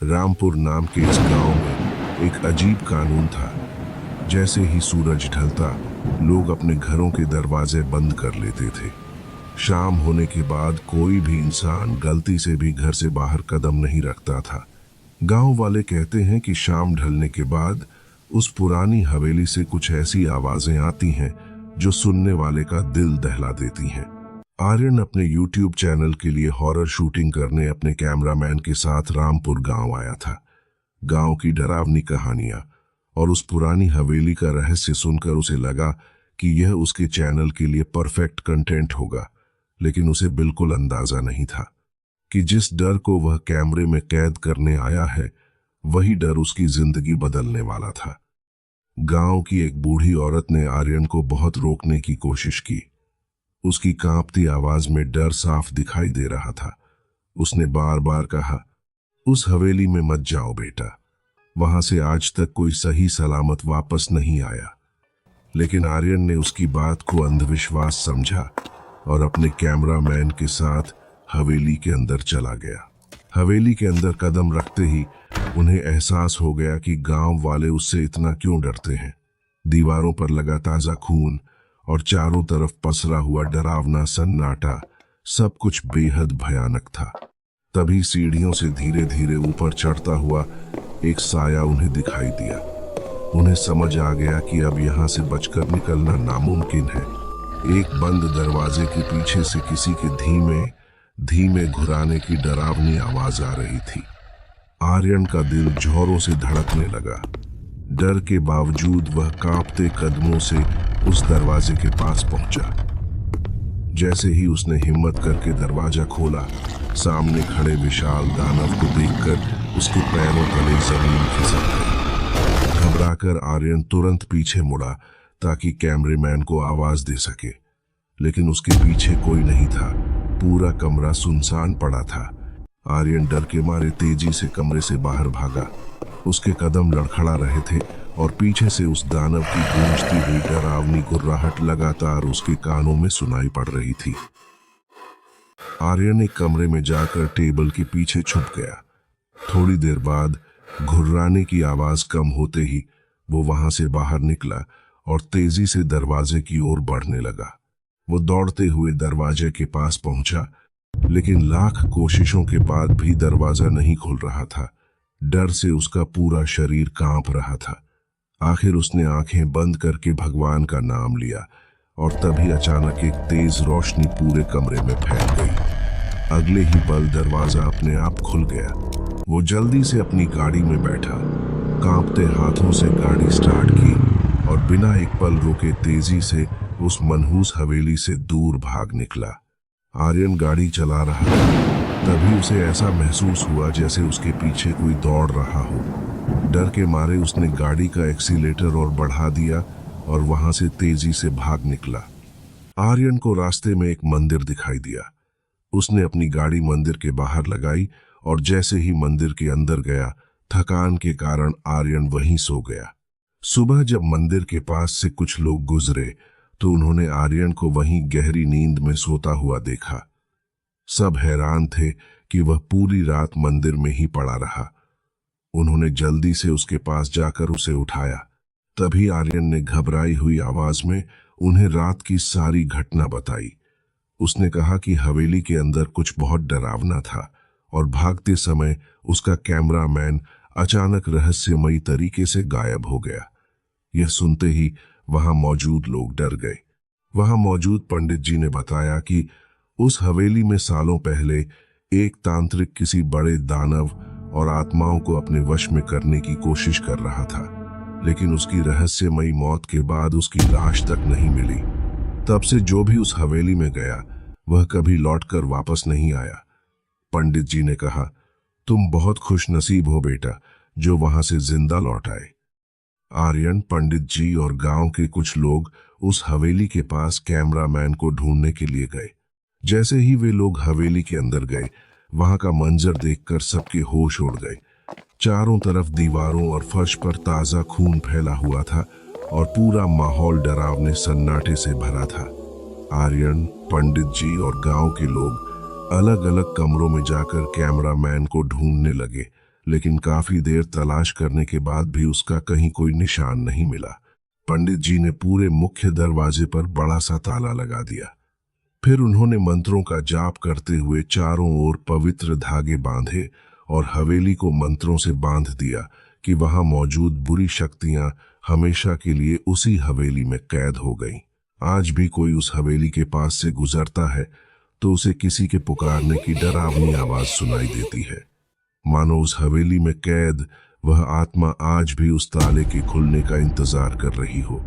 रामपुर नाम के इस गांव में एक अजीब कानून था। जैसे ही सूरज ढलता, लोग अपने घरों के दरवाजे बंद कर लेते थे। शाम होने के बाद कोई भी इंसान गलती से भी घर से बाहर कदम नहीं रखता था। गांव वाले कहते हैं कि शाम ढलने के बाद उस पुरानी हवेली से कुछ ऐसी आवाजें आती हैं जो सुनने वाले का दिल दहला देती हैं। आर्यन अपने YouTube चैनल के लिए हॉरर शूटिंग करने अपने कैमरामैन के साथ रामपुर गांव आया था। गांव की डरावनी कहानियां और उस पुरानी हवेली का रहस्य सुनकर उसे लगा कि यह उसके चैनल के लिए परफेक्ट कंटेंट होगा, लेकिन उसे बिल्कुल अंदाजा नहीं था कि जिस डर को वह कैमरे में कैद करने आया है, वही डर उसकी जिंदगी बदलने वाला था। गांव की एक बूढ़ी औरत ने आर्यन को बहुत रोकने की कोशिश की। उसकी कांपती आवाज में डर साफ दिखाई दे रहा था। उसने बार बार कहा, उस हवेली में मत जाओ बेटा, वहां से आज तक कोई सही सलामत वापस नहीं आया। लेकिन आर्यन ने उसकी बात को अंधविश्वास समझा और अपने कैमरामैन के साथ हवेली के अंदर चला गया। हवेली के अंदर कदम रखते ही उन्हें एहसास हो गया कि गांव वाले उससे इतना क्यों डरते हैं। दीवारों पर लगा ताजा खून और चारों तरफ पसरा हुआ डरावना सन्नाटा, सब कुछ बेहद भयानक था। तभी सीढ़ियों से धीरे धीरे ऊपर चढ़ता हुआ एक साया उन्हें दिखाई दिया। उन्हें समझ आ गया कि अब यहां से बचकर निकलना नामुमकिन है। एक बंद दरवाजे के पीछे से किसी के धीमे धीमे घुराने की डरावनी आवाज आ रही थी। आर्यन का दिल जोरों से धड़कने लगा। डर के बावजूद वह कांपते कदमों से उस दरवाजे के पास पहुंचा। जैसे ही उसने हिम्मत करके दरवाजा खोला, सामने खड़े विशाल दानव को देखकर उसके पैरों तले जमीन खिसक गई। घबराकर आर्यन तुरंत पीछे मुड़ा ताकि कैमरामैन को आवाज दे सके, लेकिन उसके पीछे कोई नहीं था। पूरा कमरा सुनसान पड़ा था। आर्यन डर के मारे तेजी से कमरे से बाहर भागा। उसके कदम लड़खड़ा रहे थे और पीछे से उस दानव की गूंजती हुई डरावनी गुर्राहट लगातार उसके कानों में सुनाई पड़ रही थी। आर्यन एक कमरे में जाकर टेबल के पीछे छुप गया। थोड़ी देर बाद घुर्राने की आवाज कम होते ही वो वहां से बाहर निकला और तेजी से दरवाजे की ओर बढ़ने लगा। वो दौड़ते हुए दरवाजे के पास पहुंचा, लेकिन लाख कोशिशों के बाद भी दरवाजा नहीं खुल रहा था। डर से उसका पूरा शरीर कांप रहा था। आखिर उसने आंखें बंद करके भगवान का नाम लिया और तभी अचानक एक तेज रोशनी पूरे कमरे में फैल गई। अगले ही पल दरवाजा अपने आप खुल गया। वो जल्दी से अपनी गाड़ी में बैठा, कांपते हाथों से गाड़ी स्टार्ट की और बिना एक पल रुके तेजी से उस मनहूस हवेली से दूर भाग निकला। आर्यन गाड़ी चला रहा था, तभी उसे ऐसा महसूस हुआ जैसे उसके पीछे कोई दौड़ रहा हो। डर के मारे उसने गाड़ी का एक्सीलेटर और बढ़ा दिया और वहां से तेजी से भाग निकला। आर्यन को रास्ते में एक मंदिर दिखाई दिया। उसने अपनी गाड़ी मंदिर के बाहर लगाई और जैसे ही मंदिर के अंदर गया, थकान के कारण आर्यन वहीं सो गया। सुबह जब मंदिर के पास से कुछ लोग गुजरे तो उन्होंने आर्यन को वहीं गहरी नींद में सोता हुआ देखा। सब हैरान थे कि वह पूरी रात मंदिर में ही पड़ा रहा। उन्होंने जल्दी से उसके पास जाकर उसे उठाया। तभी आर्यन ने घबराई हुई आवाज में उन्हें रात की सारी घटना बताई। उसने कहा कि हवेली के अंदर कुछ बहुत डरावना था और भागते समय उसका कैमरामैन अचानक रहस्यमयी तरीके से गायब हो गया। यह सुनते ही वहां मौजूद लोग डर गए। वहां मौजूद पंडित जी ने बताया कि उस हवेली में सालों पहले एक तांत्रिक किसी बड़े दानव और आत्माओं को अपने वश में करने की कोशिश कर रहा था, लेकिन उसकी रहस्यमयी मौत के बाद उसकी लाश तक नहीं मिली। तब से जो भी उस हवेली में गया वह कभी लौटकर वापस नहीं आया। पंडित जी ने कहा, तुम बहुत खुश नसीब हो बेटा, जो वहां से जिंदा लौट आए। आर्यन, पंडित जी और गांव के कुछ लोग उस हवेली के पास कैमरामैन को ढूंढने के लिए गए। जैसे ही वे लोग हवेली के अंदर गए, वहां का मंजर देखकर सबके होश उड़ गए। चारों तरफ दीवारों और फर्श पर ताजा खून फैला हुआ था और पूरा माहौल डरावने सन्नाटे से भरा था। आर्यन, पंडित जी और गांव के लोग अलग अलग कमरों में जाकर कैमरामैन को ढूंढने लगे, लेकिन काफी देर तलाश करने के बाद भी उसका कहीं कोई निशान नहीं मिला। पंडित जी ने पूरे मुख्य दरवाजे पर बड़ा सा ताला लगा दिया। फिर उन्होंने मंत्रों का जाप करते हुए चारों ओर पवित्र धागे बांधे और हवेली को मंत्रों से बांध दिया कि वहां मौजूद बुरी शक्तियां हमेशा के लिए उसी हवेली में कैद हो गईं। आज भी कोई उस हवेली के पास से गुजरता है तो उसे किसी के पुकारने की डरावनी आवाज सुनाई देती है, मानो उस हवेली में कैद वह आत्मा आज भी उस ताले के खुलने का इंतजार कर रही हो।